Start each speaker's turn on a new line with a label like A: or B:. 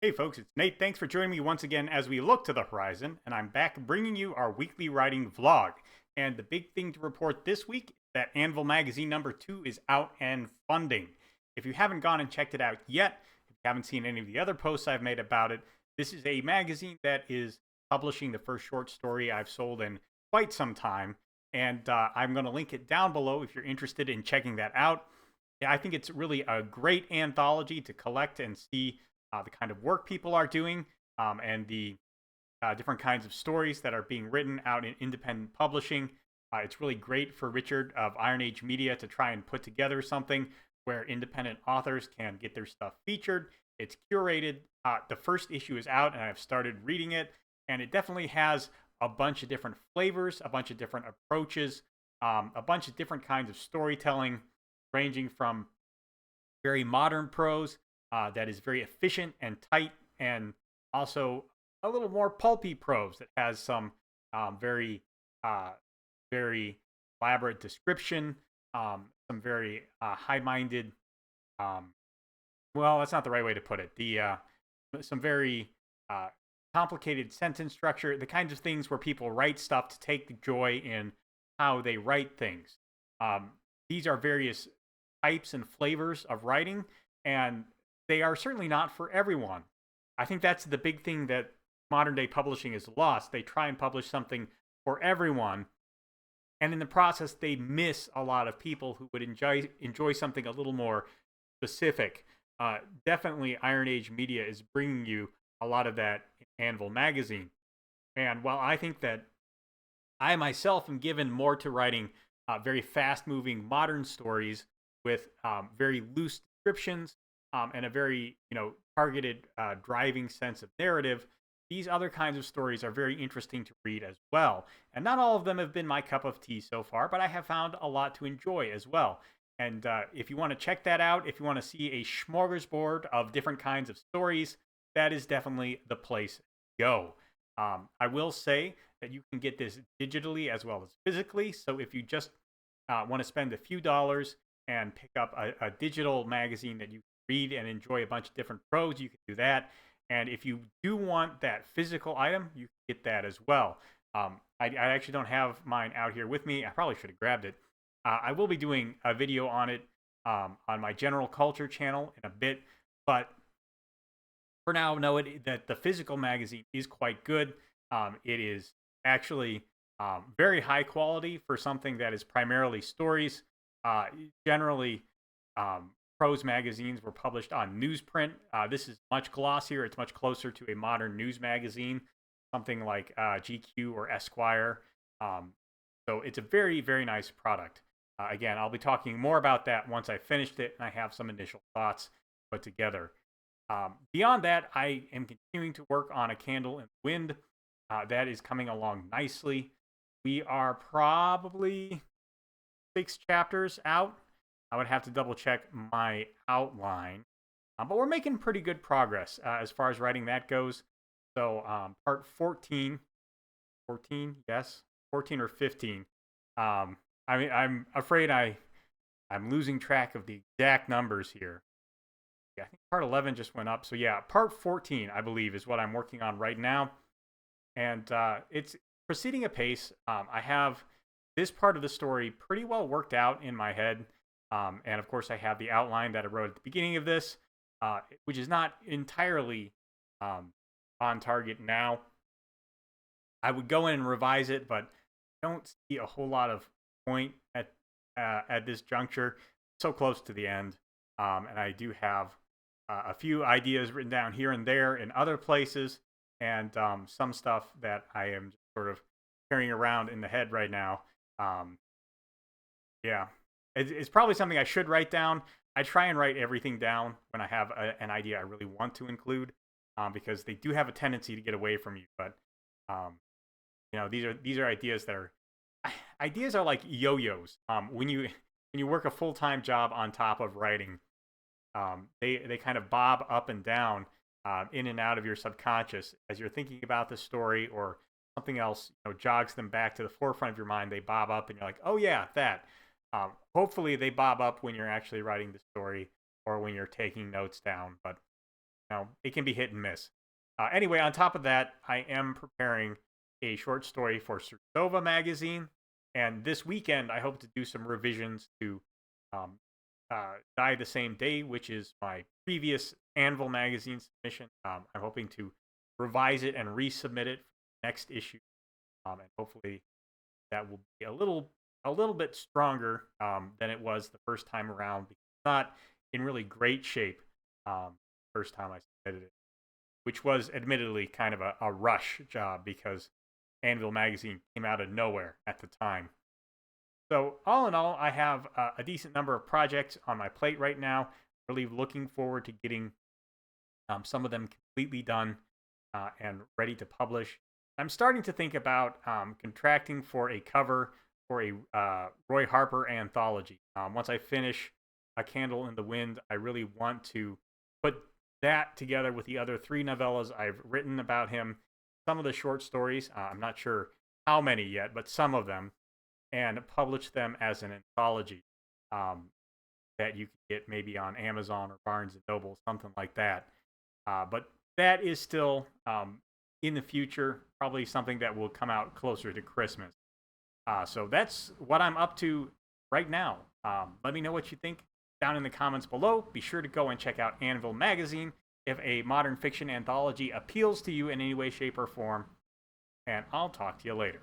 A: Hey folks, it's Nate. Thanks for joining me once again as we look to the horizon, and I'm back bringing you our weekly writing vlog. And the big thing to report this week is that Anvil Magazine #2 is out and funding. If you haven't gone and checked it out yet, if you haven't seen any of the other posts I've made about it, this is a magazine that is publishing the first short story I've sold in quite some time. And I'm going to link it down below if you're interested in checking that out. Yeah, I think it's really a great anthology to collect and see the kind of work people are doing, and the different kinds of stories that are being written out in independent publishing. It's really great for Richard of Iron Age Media to try and put together something where independent authors can get their stuff featured. It's curated. The first issue is out, and I've started reading it, and it definitely has a bunch of different flavors, a bunch of different approaches, a bunch of different kinds of storytelling, ranging from very modern prose that is very efficient and tight, and also a little more pulpy prose that has some very, uh, very elaborate description, some very high-minded. Um, well, that's not the right way to put it. The some very uh, complicated sentence structure, the kinds of things where people write stuff to take the joy in how they write things. Um, these are various types and flavors of writing, and they are certainly not for everyone. I think that's the big thing that modern day publishing is lost. They try and publish something for everyone, and in the process, they miss a lot of people who would enjoy something a little more specific. Definitely, Iron Age Media is bringing you a lot of that in Anvil Magazine. And while I think that I myself am given more to writing very fast moving modern stories with very loose descriptions, and a very targeted driving sense of narrative. These other kinds of stories are very interesting to read as well. And not all of them have been my cup of tea so far, but I have found a lot to enjoy as well. And if you want to check that out, if you want to see a smorgasbord of different kinds of stories, that is definitely the place to go. I will say that you can get this digitally as well as physically. So if you just want to spend a few dollars and pick up a digital magazine that you read and enjoy a bunch of different prose, you can do that. And if you do want that physical item, you can get that as well. I actually don't have mine out here with me. I probably should have grabbed it. I will be doing a video on it on my general culture channel in a bit, but for now, know that the physical magazine is quite good. It is actually very high quality for something that is primarily stories. Uh, Generally, prose magazines were published on newsprint. This is much glossier. It's much closer to a modern news magazine, something like GQ or Esquire. Um, so it's a very, very nice product. Again, I'll be talking more about that once I finished it and I have some initial thoughts put together. Beyond that, I am continuing to work on A Candle in the Wind. That is coming along nicely. We are probably 6 chapters out. I would have to double check my outline, but we're making pretty good progress as far as writing that goes. So, part 14, 14, yes, 14 or 15. I mean, I'm afraid I'm losing track of the exact numbers here. Yeah, I think part 11 just went up. So yeah, part 14, I believe, is what I'm working on right now. And it's proceeding apace. I have this part of the story pretty well worked out in my head. And of course, I have the outline that I wrote at the beginning of this, which is not entirely um, on target now. I would go in and revise it, but I don't see a whole lot of point at this juncture. So close to the end, and I do have a few ideas written down here and there in other places, and some stuff that I am just sort of carrying around in the head right now. Um, yeah, it's probably something I should write down. I try and write everything down when I have an idea I really want to include, because they do have a tendency to get away from you. But um, these are ideas that are ideas are like yo-yos. When you work a full-time job on top of writing, they kind of bob up and down, in and out of your subconscious as you're thinking about the story, or something else jogs them back to the forefront of your mind. They bob up and you're like, oh yeah, that. Hopefully they bob up when you're actually writing the story or when you're taking notes down. But it can be hit and miss. Anyway, on top of that, I am preparing a short story for Srtova magazine, and this weekend I hope to do some revisions to um, Die the Same Day, which is my previous Anvil magazine submission. I'm hoping to revise it and resubmit it for the next issue, and hopefully that will be a little bit stronger than it was the first time around. Because it's not in really great shape first time I submitted it, which was admittedly kind of a rush job because Anvil magazine came out of nowhere at the time. So all in all, I have a decent number of projects on my plate right now. Really looking forward to getting some of them completely done and ready to publish. I'm starting to think about contracting for a cover for a Roy Harper anthology. Once I finish A Candle in the Wind, I really want to put that together with the other 3 novellas I've written about him, some of the short stories. I'm not sure how many yet, but some of them, and publish them as an anthology that you can get maybe on Amazon or Barnes and Noble, something like that. But that is still in the future, probably something that will come out closer to Christmas. So that's what I'm up to right now. Let me know what you think down in the comments below. Be sure to go and check out Anvil Magazine if a modern fiction anthology appeals to you in any way, shape, or form. And I'll talk to you later.